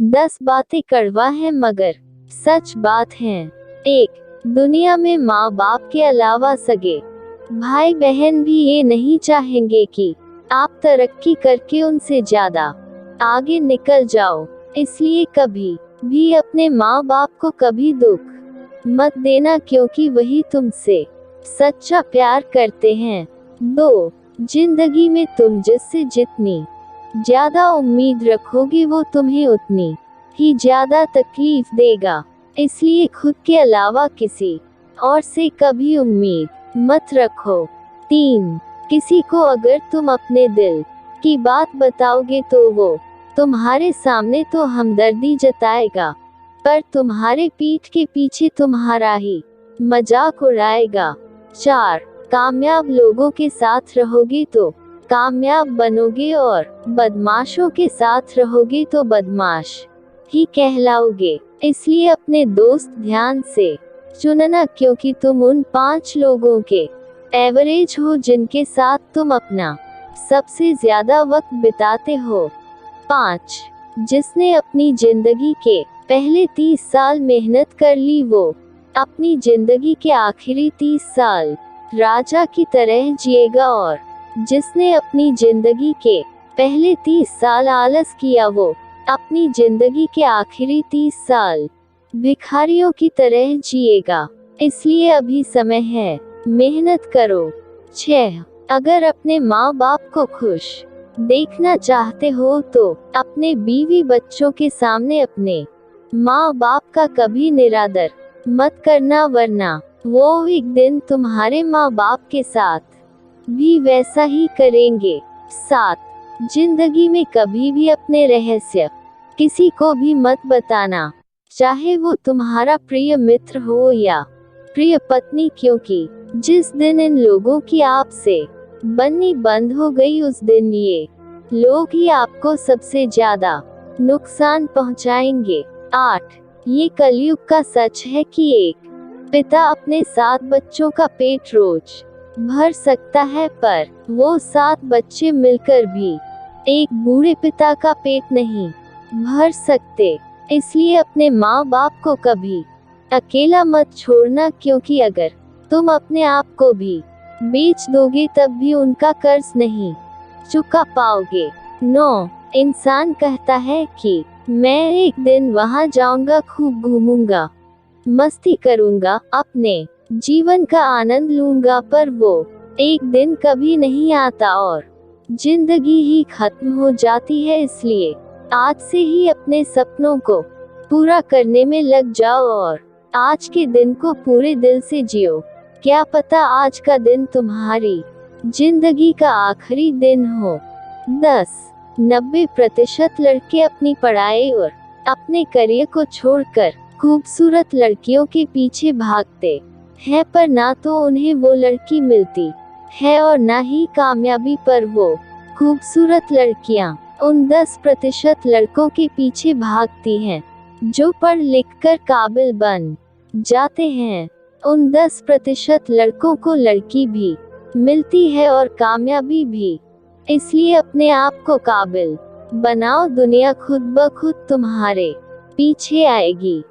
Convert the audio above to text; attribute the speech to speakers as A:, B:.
A: 10 बातें कड़वा है मगर सच बात हैं। 1. दुनिया में माँ बाप के अलावा सगे भाई बहन भी ये नहीं चाहेंगे कि आप तरक्की करके उनसे ज्यादा आगे निकल जाओ। इसलिए कभी भी अपने माँ बाप को कभी दुख मत देना, क्योंकि वही तुमसे सच्चा प्यार करते हैं। 2. जिंदगी में तुम जिससे जितनी ज्यादा उम्मीद रखोगे वो तुम्हें उतनी ही ज्यादा तकलीफ देगा। इसलिए खुद के अलावा किसी और से कभी उम्मीद मत रखो। 3. किसी को अगर तुम अपने दिल की बात बताओगे तो वो तुम्हारे सामने तो हमदर्दी जताएगा, पर तुम्हारे पीठ के पीछे तुम्हारा ही मजाक उड़ाएगा। 4. कामयाब लोगों के साथ रहोगे तो कामयाब बनोगे और बदमाशों के साथ रहोगे तो बदमाश ही कहलाओगे। इसलिए अपने दोस्त ध्यान से चुनना, क्योंकि तुम उन 5 लोगों के एवरेज हो जिनके साथ तुम अपना सबसे ज्यादा वक्त बिताते हो। 5. जिसने अपनी जिंदगी के पहले 30 साल मेहनत कर ली, वो अपनी जिंदगी के आखिरी 30 साल राजा की तरह जिएगा, और जिसने अपनी जिंदगी के पहले 30 साल आलस किया, वो अपनी जिंदगी के आखिरी 30 साल भिखारियों की तरह जिएगा। इसलिए अभी समय है, मेहनत करो। 6. अगर अपने माँ बाप को खुश देखना चाहते हो तो अपने बीवी बच्चों के सामने अपने माँ बाप का कभी निरादर मत करना, वरना वो एक दिन तुम्हारे माँ बाप के साथ भी वैसा ही करेंगे। 7. जिंदगी में कभी भी अपने रहस्य किसी को भी मत बताना, चाहे वो तुम्हारा प्रिय मित्र हो या प्रिय पत्नी, क्योंकि जिस दिन इन लोगों की आपसे बननी बंद हो गई, उस दिन ये लोग ही आपको सबसे ज्यादा नुकसान पहुंचाएंगे। 8. ये कलयुग का सच है कि एक पिता अपने 7 बच्चों का पेट रोज भर सकता है, पर वो 7 बच्चे मिलकर भी एक बूढ़े पिता का पेट नहीं भर सकते। इसलिए अपने माँ बाप को कभी अकेला मत छोड़ना, क्योंकि अगर तुम अपने आप को भी बेच दोगे तब भी उनका कर्ज नहीं चुका पाओगे। 9. इंसान कहता है कि मैं एक दिन वहां जाऊंगा, खूब घूमूंगा, मस्ती करूंगा, अपने जीवन का आनंद लूंगा, पर वो एक दिन कभी नहीं आता और जिंदगी ही खत्म हो जाती है। इसलिए आज से ही अपने सपनों को पूरा करने में लग जाओ और आज के दिन को पूरे दिल से जियो। क्या पता आज का दिन तुम्हारी जिंदगी का आखिरी दिन हो। 10. 90% लड़के अपनी पढ़ाई और अपने करियर को छोड़कर खूबसूरत लड़कियों के पीछे भागते हैं, पर ना तो उन्हें वो लड़की मिलती है और ना ही कामयाबी, पर वो खूबसूरत लड़कियां उन 10% लड़कों के पीछे भागती हैं जो पढ़ लिख कर काबिल बन जाते हैं। उन 10% लड़कों को लड़की भी मिलती है और कामयाबी भी। इसलिए अपने आप को काबिल बनाओ, दुनिया खुद ब खुद तुम्हारे पीछे आएगी।